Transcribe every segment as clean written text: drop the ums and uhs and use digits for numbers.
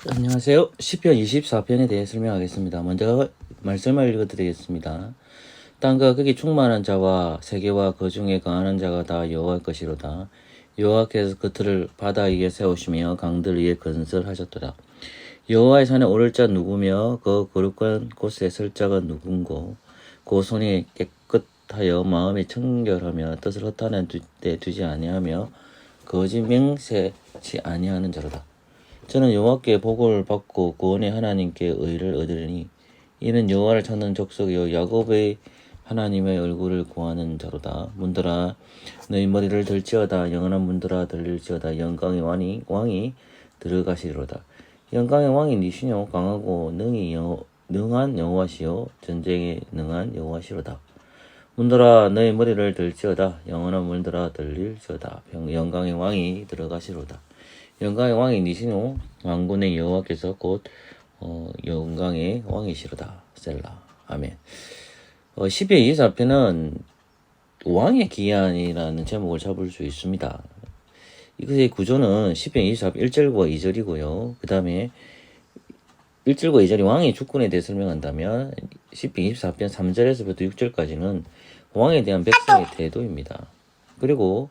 안녕하세요. 시편 24편에 대해 설명하겠습니다. 먼저 말씀을 읽어드리겠습니다. 땅과 거기 충만한 자와 세계와 그 중에 거하는 자가 다 여호와의 것이로다. 여호와께서 그들을 바다 위에 세우시며 강들 위에 건설하셨도다. 여호와의 산에 오를 자 누구며 그 거룩한 곳에 설 자가 누군고 그 손이 깨끗하여 마음이 청결하며 뜻을 허탄한 데 두지 아니하며 거짓 맹세치 아니하는 자로다. 저는 여호와께 복을 받고 구원의 하나님께 의를 얻으리니 이는 여호와를 찾는 족속이요 야곱의 하나님의 얼굴을 구하는 자로다. 문들아 너희 머리를 들지어다. 영원한 문들아 들릴지어다. 영광의 왕이 들어가시리로다. 영광의 왕이 니시뇨 강하고 능한 여호와시요 전쟁에 능한 여호와시로다. 문들아 너희 머리를 들지어다. 영원한 문들아 들릴지어다. 영광의 왕이 들어가시로다. 영광의 왕이 니시노 왕군의 여호와께서 곧 영광의 왕이시로다. 셀라. 아멘. 12편 24편은 왕의 기한이라는 제목을 잡을 수 있습니다. 이것의 구조는 10편 24편 1절과 2절이고요. 그 다음에 1절과 2절이 왕의 주권에 대해 설명한다면 10편 24편 3절에서부터 6절까지는 왕에 대한 백성의 태도입니다. 그리고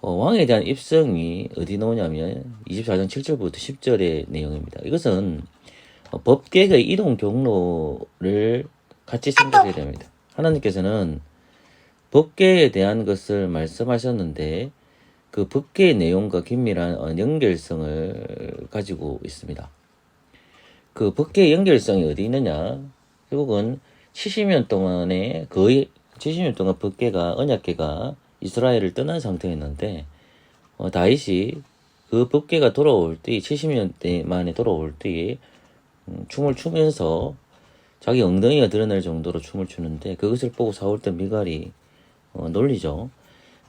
왕에 대한 입성이 어디 나오냐면 24장 7절부터 10절의 내용입니다. 이것은 법계의 이동 경로를 같이 생각해야 됩니다. 하나님께서는 법계에 대한 것을 말씀하셨는데 그 법계의 내용과 긴밀한 연결성을 가지고 있습니다. 그 법계의 연결성이 어디 있느냐? 결국은 70년 동안에 거의 70년 동안 법계가 언약계가 이스라엘을 떠난 상태였는데 다윗이 그 법궤가 돌아올 때 70년 만에 돌아올 때 춤을 추면서 자기 엉덩이가 드러날 정도로 춤을 추는데 그것을 보고 사울때 미갈이 놀리죠.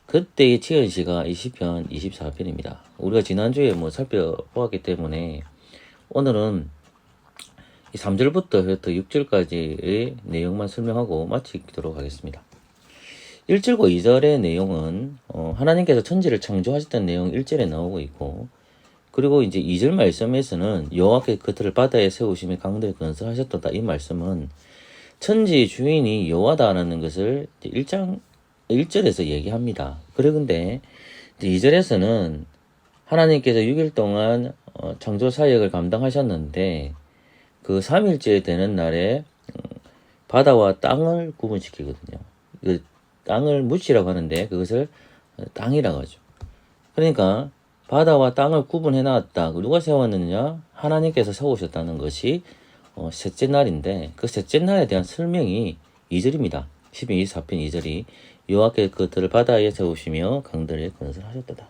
그때의 치현시가 이 시편 24편입니다. 우리가 지난주에 살펴보았기 때문에 오늘은 3절부터 6절까지의 내용만 설명하고 마치도록 하겠습니다. 1절과 2절의 내용은 하나님께서 천지를 창조하셨다는 내용 1절에 나오고 있고, 그리고 이제 2절 말씀에서는 여호와께 그들을 바다에 세우시며 강들을 건설하셨다. 이 말씀은 천지 주인이 여호와다라는 것을 1절에서 얘기합니다. 그런데 2절에서는 하나님께서 6일 동안 창조 사역을 감당하셨는데 그 3일째 되는 날에 바다와 땅을 구분시키거든요. 땅을 묻이라고 하는데 그것을 땅이라고 하죠. 그러니까 바다와 땅을 구분해 놨다. 누가 세웠느냐? 하나님께서 세우셨다는 것이 셋째 날인데 그 셋째 날에 대한 설명이 2절입니다. 12편 24편 2절이 여호와께 그들을 바다에 세우시며 강들에 건설하셨다.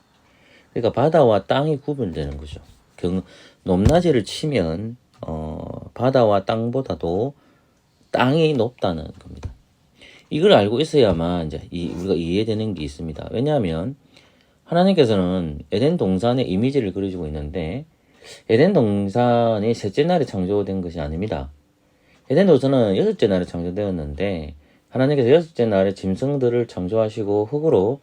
그러니까 바다와 땅이 구분되는 거죠. 높낮이를 치면 바다와 땅보다도 땅이 높다는 겁니다. 이걸 알고 있어야만 이제 우리가 이해되는 게 있습니다. 왜냐하면 하나님께서는 에덴 동산의 이미지를 그려주고 있는데 에덴 동산이 셋째 날에 창조된 것이 아닙니다. 에덴 동산은 여섯째 날에 창조되었는데 하나님께서 여섯째 날에 짐승들을 창조하시고 흙으로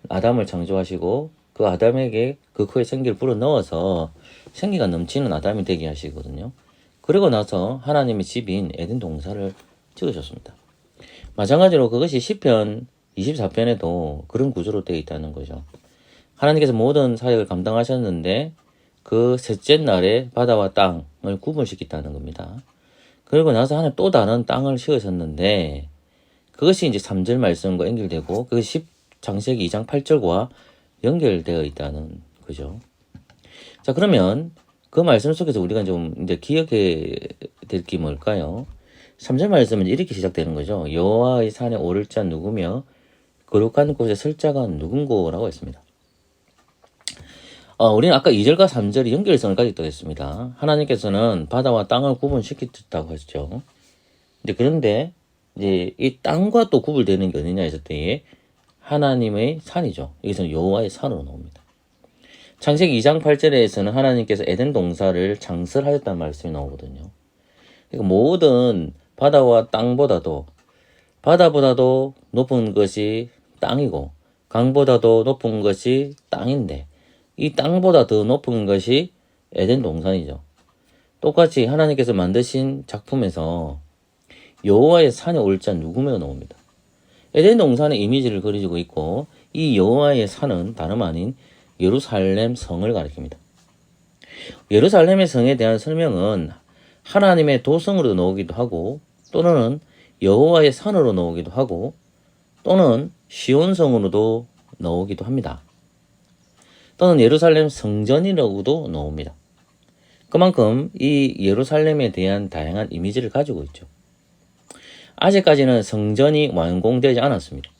아담을 창조하시고 그 아담에게 그 코에 생기를 불어넣어서 생기가 넘치는 아담이 되게 하시거든요. 그리고 나서 하나님의 집인 에덴 동산을 지으셨습니다. 마찬가지로 그것이 시편 24편에도 그런 구조로 되어 있다는 거죠. 하나님께서 모든 사역을 감당하셨는데 그 셋째 날에 바다와 땅을 구분시켰다는 겁니다. 그리고 나서 하나님 또 다른 땅을 씌우셨는데 그것이 이제 3절 말씀과 연결되고 그것이 창세기 2장 8절과 연결되어 있다는 거죠. 자, 그러면 그 말씀 속에서 우리가 좀 이제 기억해야 될 게 뭘까요? 3절 말씀은 이렇게 시작되는 거죠. 여호와의 산에 오를 자 누구며 거룩한 곳에 설 자가 누군고라고 했습니다. 우리는 아까 2절과 3절이 연결성을 가지고 했습니다. 하나님께서는 바다와 땅을 구분시켰다고 했죠. 그런데 이제 이 땅과 또 구분되는 게 어디냐 했을 때 하나님의 산이죠. 여기서는 여호와의 산으로 나옵니다. 창세기 2장 8절에서는 하나님께서 에덴 동산을 창설하셨다는 말씀이 나오거든요. 그러니까 모든 바다와 땅보다도 바다보다도 높은 것이 땅이고 강보다도 높은 것이 땅인데 이 땅보다 더 높은 것이 에덴 동산이죠. 똑같이 하나님께서 만드신 작품에서 여호와의 산에 올 자 누구며 나옵니다. 에덴 동산의 이미지를 그려주고 있고 이 여호와의 산은 다름 아닌 예루살렘 성을 가리킵니다. 예루살렘의 성에 대한 설명은 하나님의 도성으로 나오기도 하고 또는 여호와의 산으로 나오기도 하고 또는 시온성으로도 나오기도 합니다. 또는 예루살렘 성전이라고도 나옵니다. 그만큼 이 예루살렘에 대한 다양한 이미지를 가지고 있죠. 아직까지는 성전이 완공되지 않았습니다.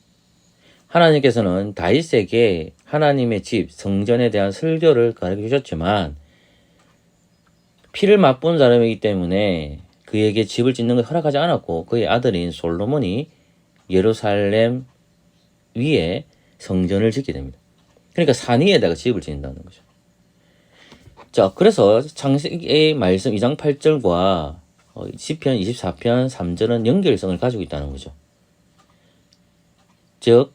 하나님께서는 다윗에게 하나님의 집, 성전에 대한 설교를 가르쳐 주셨지만 피를 맛본 사람이기 때문에 그에게 집을 짓는 것을 허락하지 않았고 그의 아들인 솔로몬이 예루살렘 위에 성전을 짓게 됩니다. 그러니까 산 위에다가 집을 짓는다는 거죠. 자, 그래서 창세기의 말씀 2장 8절과 시편 24편 3절은 연결성을 가지고 있다는 거죠. 즉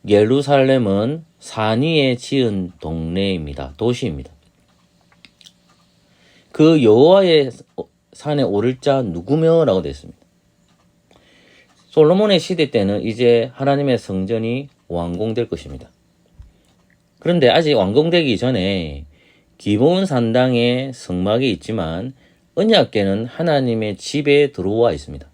예루살렘은 산 위에 지은 동네입니다. 도시입니다. 그 여호와의 산에 오를 자 누구며? 라고 되어 있습니다. 솔로몬의 시대 때는 이제 하나님의 성전이 완공될 것입니다. 그런데 아직 완공되기 전에 기브온 산당에 성막이 있지만 언약궤는 하나님의 집에 들어와 있습니다.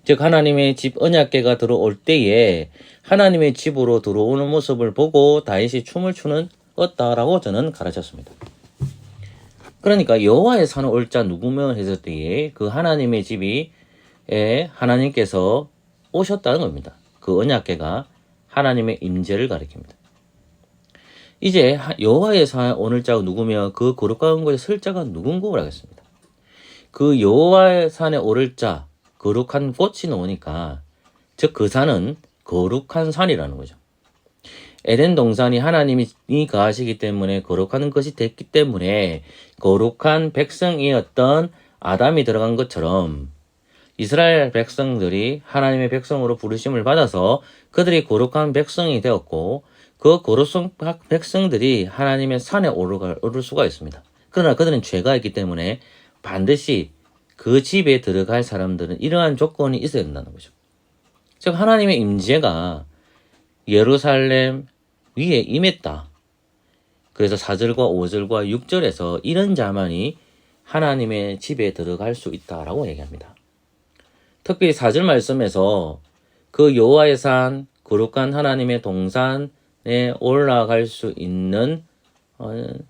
즉 하나님의 집 언약궤가 들어올 때에 하나님의 집으로 들어오는 모습을 보고 다윗이 춤을 추는 었다라고 저는 가르쳤습니다. 그러니까 여호와의 산에 올 자 누구며 했을 때에 그 하나님의 집이 하나님께서 오셨다는 겁니다. 그 언약궤가 하나님의 임재를 가리킵니다. 이제 여호와의 산에 오늘 자가 누구며 그 거룩한 곳에 설 자가 누군고 하겠습니다. 그 여호와의 산에 오를 자, 거룩한 곳이 나오니까 즉 그 산은 거룩한 산이라는 거죠. 에덴 동산이 하나님이 거하시기 때문에 거룩한 것이 됐기 때문에 거룩한 백성이었던 아담이 들어간 것처럼 이스라엘 백성들이 하나님의 백성으로 부르심을 받아서 그들이 거룩한 백성이 되었고 그 거룩한 백성들이 하나님의 산에 오를 수가 있습니다. 그러나 그들은 죄가 있기 때문에 반드시 그 집에 들어갈 사람들은 이러한 조건이 있어야 된다는 거죠. 즉 하나님의 임재가 예루살렘 위에 임했다. 그래서 4절과 5절과 6절에서 이런 자만이 하나님의 집에 들어갈 수 있다라고 얘기합니다. 특히 4절 말씀에서 그 여호와의 산, 거룩한 하나님의 동산에 올라갈 수 있는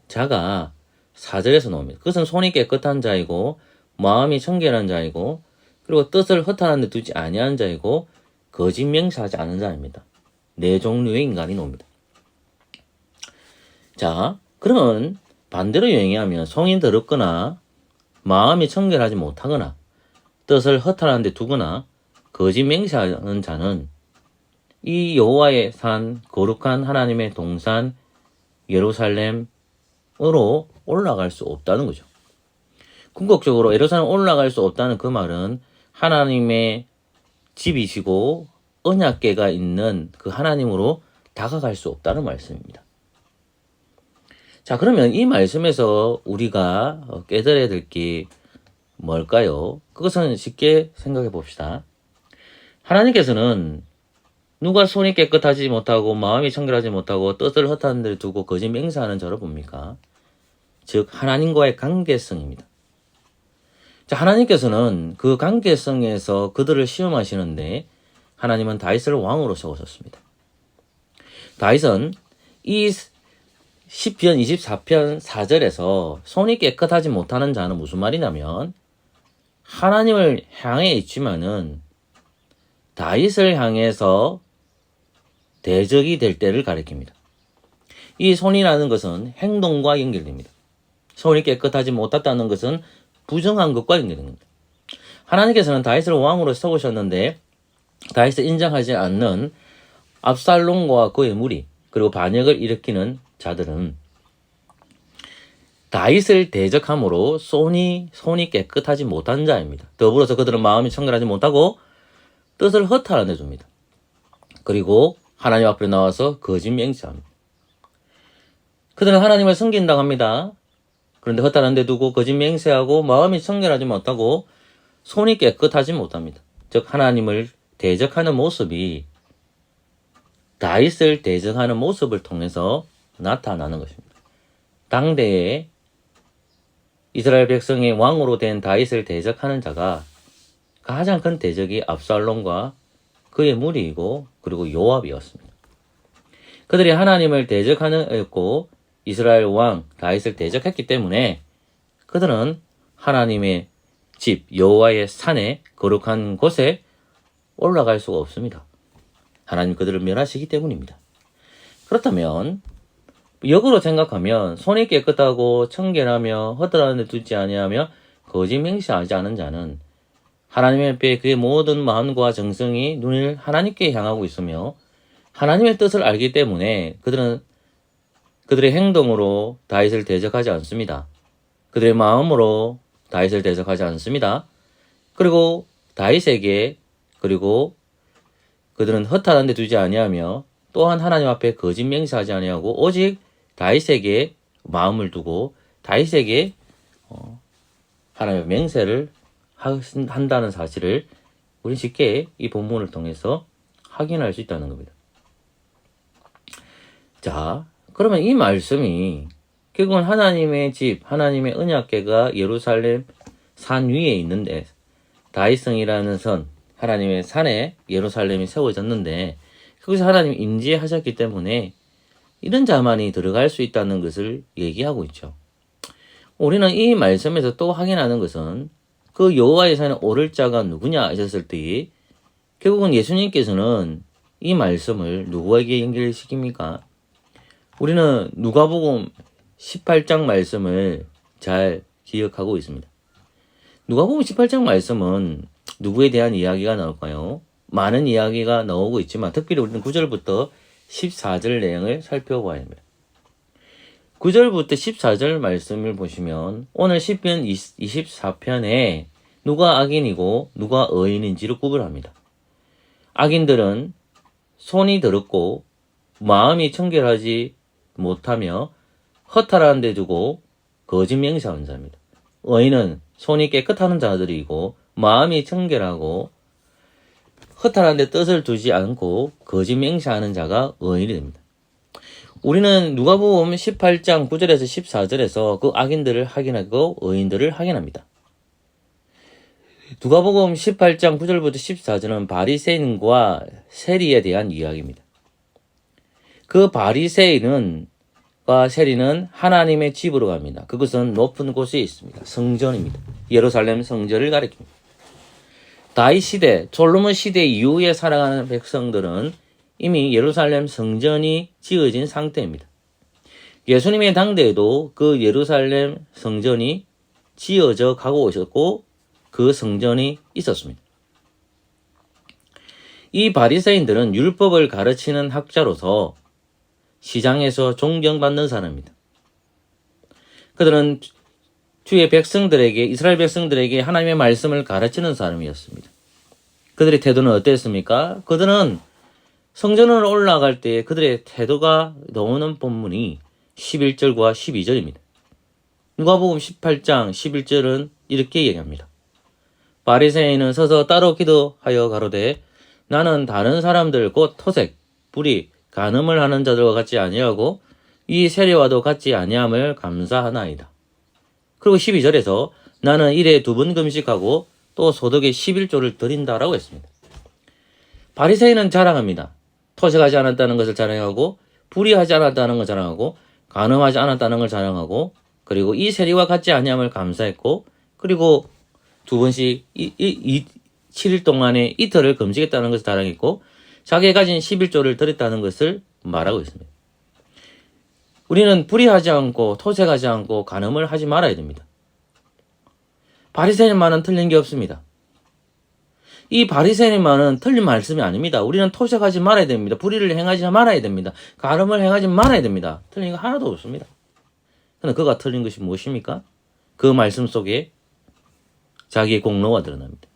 자가 4절에서 나옵니다. 그것은 손이 깨끗한 자이고 마음이 청결한 자이고 그리고 뜻을 허탄한 데 두지 아니한 자이고 거짓 맹세하지 않은 자입니다. 네 종류의 인간이 나옵니다. 자, 그러면 반대로 얘기하면 손이 더럽거나 마음이 청결하지 못하거나 뜻을 허탄한 데 두거나 거짓 맹세하는 자는 이 여호와의 산 거룩한 하나님의 동산 예루살렘으로 올라갈 수 없다는 거죠. 궁극적으로 예루살렘 올라갈 수 없다는 그 말은 하나님의 집이시고 언약궤가 있는 그 하나님으로 다가갈 수 없다는 말씀입니다. 자, 그러면 이 말씀에서 우리가 깨달아야 될 게 뭘까요? 그것은 쉽게 생각해 봅시다. 하나님께서는 누가 손이 깨끗하지 못하고 마음이 청결하지 못하고 뜻을 허탄 데 두고 거짓 맹세하는 자를 봅니까? 즉 하나님과의 관계성입니다. 자, 하나님께서는 그 관계성에서 그들을 시험하시는데 하나님은 다윗을 왕으로 세우셨습니다. 다윗은 이 시편 24편 4절에서 손이 깨끗하지 못하는 자는 무슨 말이냐면 하나님을 향해 있지만은 다윗을 향해서 대적이 될 때를 가리킵니다. 이 손이라는 것은 행동과 연결됩니다. 손이 깨끗하지 못했다는 것은 부정한 것과 연결됩니다. 하나님께서는 다윗을 왕으로 세우셨는데 다윗을 인정하지 않는 압살롬과 그의 무리 그리고 반역을 일으키는 자들은 다윗을 대적함으로 손이 깨끗하지 못한 자입니다. 더불어서 그들은 마음이 청결하지 못하고 뜻을 허탈한 데 줍니다. 그리고 하나님 앞에 나와서 거짓 맹세합니다. 그들은 하나님을 섬긴다고 합니다. 그런데 허탈한 데 두고 거짓 맹세하고 마음이 청결하지 못하고 손이 깨끗하지 못합니다. 즉 하나님을 대적하는 모습이 다윗을 대적하는 모습을 통해서 나타나는 것입니다. 당대에 이스라엘 백성의 왕으로 된 다윗을 대적하는 자가 가장 큰 대적이 압살롬과 그의 무리이고 그리고 요압이었습니다. 그들이 하나님을 대적하였고 이스라엘 왕 다윗을 대적했기 때문에 그들은 하나님의 집 여호와의 산에 거룩한 곳에 올라갈 수가 없습니다. 하나님 그들을 멸하시기 때문입니다. 그렇다면 역으로 생각하면 손이 깨끗하고 청결하며 허들하는 데 두지 아니하며 거짓 맹세하지 않은 자는 하나님 앞에 그의 모든 마음과 정성이 눈을 하나님께 향하고 있으며 하나님의 뜻을 알기 때문에 그들은 그들의 행동으로 다윗을 대적하지 않습니다. 그들의 마음으로 다윗을 대적하지 않습니다. 그리고 다윗에게 그리고 그들은 허탄한 데 두지 아니하며 또한 하나님 앞에 거짓 맹세하지 아니하고 오직 다윗에게 마음을 두고 다윗에게 하나님의 맹세를 한다는 사실을 우리 쉽게 이 본문을 통해서 확인할 수 있다는 겁니다. 자, 그러면 이 말씀이 결국은 하나님의 집, 하나님의 언약궤가 예루살렘 산 위에 있는데 다윗성이라는 선, 하나님의 산에 예루살렘이 세워졌는데 거기서 하나님이 임재하셨기 때문에 이런 자만이 들어갈 수 있다는 것을 얘기하고 있죠. 우리는 이 말씀에서 또 확인하는 것은 그 여호와의 산에 오를 자가 누구냐 하셨을 때 결국은 예수님께서는 이 말씀을 누구에게 연결시킵니까? 우리는 누가복음 18장 말씀을 잘 기억하고 있습니다. 누가복음 18장 말씀은 누구에 대한 이야기가 나올까요? 많은 이야기가 나오고 있지만 특별히 우리는 9절부터 14절 내용을 살펴봐야 합니다. 9절부터 14절 말씀을 보시면 오늘 시편 24편에 누가 악인이고 누가 의인인지를 구분합니다. 악인들은 손이 더럽고 마음이 청결하지 못하며 허탈한 데 두고 거짓 맹세하는 자입니다. 의인은 손이 깨끗한 자들이고 마음이 청결하고 허탈한 데 뜻을 두지 않고 거짓 맹세하는 자가 의인이 됩니다. 우리는 누가복음 18장 9절에서 14절에서 그 악인들을 확인하고 의인들을 확인합니다. 누가복음 18장 9절부터 14절은 바리새인과 세리에 대한 이야기입니다. 그 바리새인과 세리는 하나님의 집으로 갑니다. 그것은 높은 곳에 있습니다. 성전입니다. 예루살렘 성전을 가리킵니다. 다윗 시대, 솔로몬 시대 이후에 살아가는 백성들은 이미 예루살렘 성전이 지어진 상태입니다. 예수님의 당대에도 그 예루살렘 성전이 지어져 가고 있었고 그 성전이 있었습니다. 이 바리새인들은 율법을 가르치는 학자로서 시장에서 존경받는 사람입니다. 그들은 주의 백성들에게, 이스라엘 백성들에게 하나님의 말씀을 가르치는 사람이었습니다. 그들의 태도는 어땠습니까? 그들은 성전을 올라갈 때 그들의 태도가 나오는 본문이 11절과 12절입니다. 누가복음 18장 11절은 이렇게 얘기합니다. 바리새인은 서서 따로 기도하여 가로되 나는 다른 사람들 곧 토색, 불의, 간음을 하는 자들과 같지 아니하고 이 세리와도 같지 아니함을 감사하나이다. 그리고 12절에서 나는 일에 2번 금식하고 또 소득의 11조를 드린다라고 했습니다. 바리새인은 자랑합니다. 토색하지 않았다는 것을 자랑하고 불의하지 않았다는 것을 자랑하고 간음하지 않았다는 걸 자랑하고 그리고 이 세리와 같지 아니함을 감사했고 그리고 2번씩 7일 동안에 이틀을 금식했다는 것을 자랑했고 자기가 가진 11조를 드렸다는 것을 말하고 있습니다. 우리는 불의하지 않고 토색하지 않고 간음을 하지 말아야 됩니다. 바리새인만은 틀린 게 없습니다. 이 바리새인만은 틀린 말씀이 아닙니다. 우리는 토색하지 말아야 됩니다. 불의를 행하지 말아야 됩니다. 간음을 행하지 말아야 됩니다. 틀린 거 하나도 없습니다. 그런데 그가 틀린 것이 무엇입니까? 그 말씀 속에 자기의 공로가 드러납니다.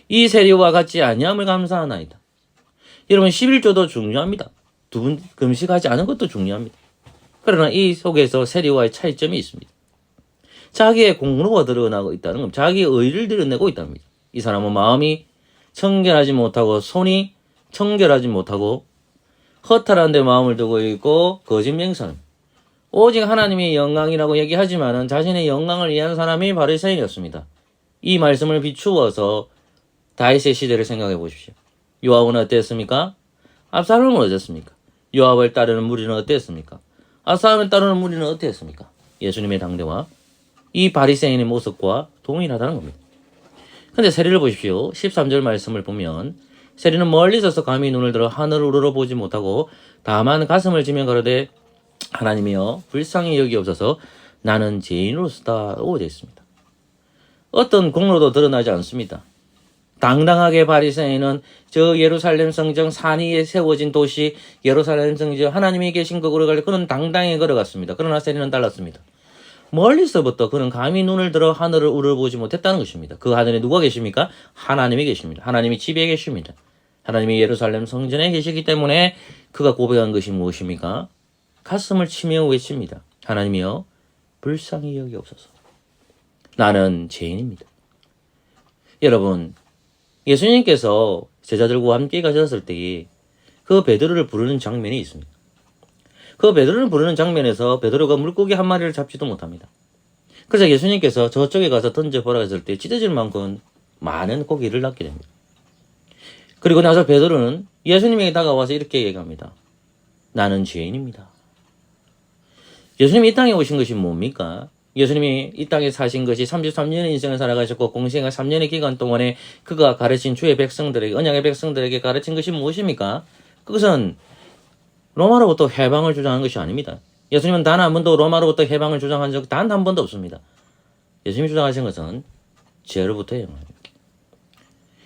이 세리와 같이 아니함을 감사하나이다. 여러분 11조도 중요합니다. 2번 금식하지 않은 것도 중요합니다. 그러나 이 속에서 세리와의 차이점이 있습니다. 자기의 공로가 드러나고 있다는 겁니다. 자기의 의를 드러내고 있다는 겁니다. 이 사람은 마음이 청결하지 못하고 손이 청결하지 못하고 허탈한 데 마음을 두고 있고 거짓 맹세는 오직 하나님의 영광이라고 얘기하지만 자신의 영광을 위한 사람이 바리새인이었습니다. 이 말씀을 비추어서 다윗의 시대를 생각해 보십시오. 요압은 어땠습니까? 압살롬은 어땠습니까? 요압을 따르는 무리는 어땠습니까? 압살롬을 따르는 무리는 어땠습니까? 예수님의 당대와 이 바리새인의 모습과 동일하다는 겁니다. 근데 세리를 보십시오. 13절 말씀을 보면 세리는 멀리 서서 감히 눈을 들어 하늘을 우러러보지 못하고 다만 가슴을 지며 가로되 하나님이여 불쌍히 여기옵소서 나는 죄인으로서다라고 되어 있습니다. 어떤 공로도 드러나지 않습니다. 당당하게 바리새인은 저 예루살렘 성정 산 위에 세워진 도시 예루살렘 성정 하나님이 계신 곳으로 갈 때 그는 당당히 걸어갔습니다. 그러나 세리는 달랐습니다. 멀리서부터 그는 감히 눈을 들어 하늘을 우러보지 못했다는 것입니다. 그 하늘에 누가 계십니까? 하나님이 계십니다. 하나님이 집에 계십니다. 하나님이 예루살렘 성전에 계시기 때문에 그가 고백한 것이 무엇입니까? 가슴을 치며 외칩니다. 하나님이여 불쌍히 여기옵소서. 나는 죄인입니다. 여러분, 예수님께서 제자들과 함께 가셨을 때에 그 베드로를 부르는 장면이 있습니다. 그 베드로를 부르는 장면에서 베드로가 물고기 한 마리를 잡지도 못합니다. 그래서 예수님께서 저쪽에 가서 던져보라 했을 때 찢어질 만큼 많은 고기를 낚게 됩니다. 그리고 나서 베드로는 예수님에게 다가와서 이렇게 얘기합니다. 나는 죄인입니다. 예수님이 이 땅에 오신 것이 뭡니까? 예수님이 이 땅에 사신 것이 33년의 인생을 살아가셨고 공생의 3년의 기간 동안에 그가 가르친 주의 백성들에게 언약의 백성들에게 가르친 것이 무엇입니까? 그것은 로마로부터 해방을 주장한 것이 아닙니다. 예수님은 단 한 번도 로마로부터 해방을 주장한 적 단 한 번도 없습니다. 예수님이 주장하신 것은 죄로부터 해방입니다.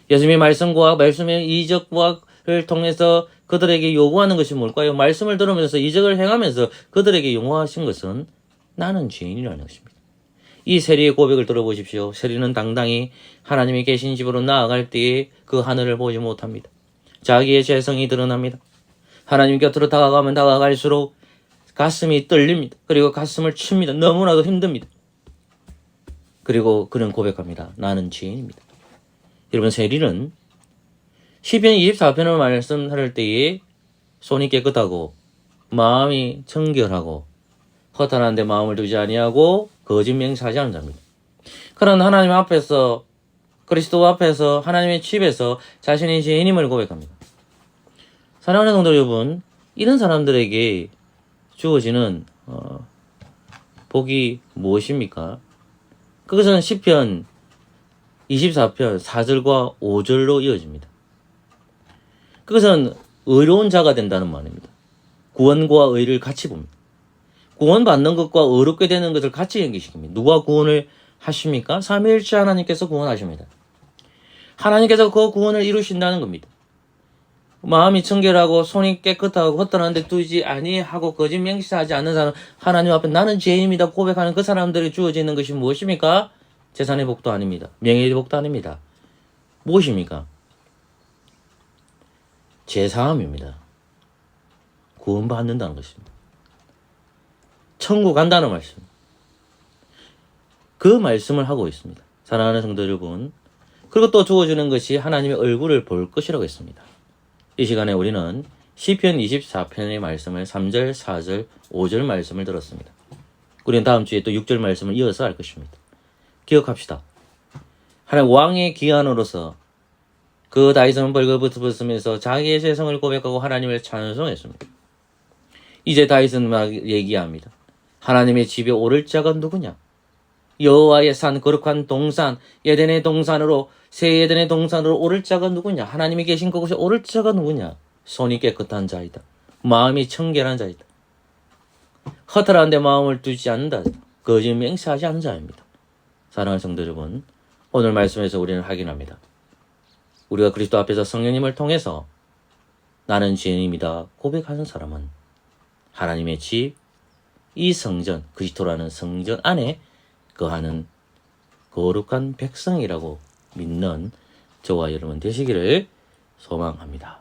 예수님의 말씀과 말씀의 이적과를 통해서 그들에게 요구하는 것이 뭘까요? 말씀을 들으면서 이적을 행하면서 그들에게 요구하신 것은 나는 죄인이라는 것입니다. 이 세리의 고백을 들어보십시오. 세리는 당당히 하나님이 계신 집으로 나아갈 때에 그 하늘을 보지 못합니다. 자기의 죄성이 드러납니다. 하나님 곁으로 다가가면 다가갈수록 가슴이 떨립니다. 그리고 가슴을 칩니다. 너무나도 힘듭니다. 그리고 그는 고백합니다. 나는 죄인입니다. 여러분, 세리는 시편 24편을 말씀할 때에 손이 깨끗하고 마음이 청결하고 허탄한 데 마음을 두지 아니하고 거짓 맹세하지 않는 자입니다. 그런 하나님 앞에서 그리스도 앞에서 하나님의 집에서 자신의 죄인임을 고백합니다. 사랑하는 성도 여러분, 이런 사람들에게 주어지는 복이 무엇입니까? 그것은 시편 24편 4절과 5절로 이어집니다. 그것은 의로운 자가 된다는 말입니다. 구원과 의를 같이 봅니다. 구원받는 것과 의롭게 되는 것을 같이 연기시킵니다. 누가 구원을 하십니까? 삼위일체 하나님께서 구원하십니다. 하나님께서 그 구원을 이루신다는 겁니다. 마음이 청결하고 손이 깨끗하고 허탄한 데 두지 아니하고 거짓 맹세하지 않는 사람, 하나님 앞에 나는 죄인입니다 고백하는 그 사람들이 주어지는 것이 무엇입니까? 재산의 복도 아닙니다. 명예의 복도 아닙니다. 무엇입니까? 죄사함입니다. 구원받는다는 것입니다. 천국 간다는 말씀. 그 말씀을 하고 있습니다. 사랑하는 성도 여러분. 그리고 또 주어지는 것이 하나님의 얼굴을 볼 것이라고 했습니다. 이 시간에 우리는 시편 24편의 말씀을 3절, 4절, 5절 말씀을 들었습니다. 우리는 다음 주에 또 6절 말씀을 이어서 할 것입니다. 기억합시다. 하나님 왕의 기한으로서 그 다윗은 벌거벗으면서 자기의 죄성을 고백하고 하나님을 찬송했습니다. 이제 다윗은 막 얘기합니다. 하나님의 집에 오를 자가 누구냐? 여호와의 산 거룩한 동산 에덴의 동산으로 새 에덴의 동산으로 오를 자가 누구냐? 하나님이 계신 그곳에 오를 자가 누구냐? 손이 깨끗한 자이다. 마음이 청결한 자이다. 허탈한 데 마음을 두지 않는다. 거짓 맹세하지 않는 자입니다. 사랑하는 성도 여러분, 오늘 말씀에서 우리는 확인합니다. 우리가 그리스도 앞에서 성령님을 통해서 나는 죄인입니다 고백하는 사람은 하나님의 집, 이 성전, 그리스도라는 성전 안에 거하는 거룩한 백성이라고 믿는 저와 여러분 되시기를 소망합니다.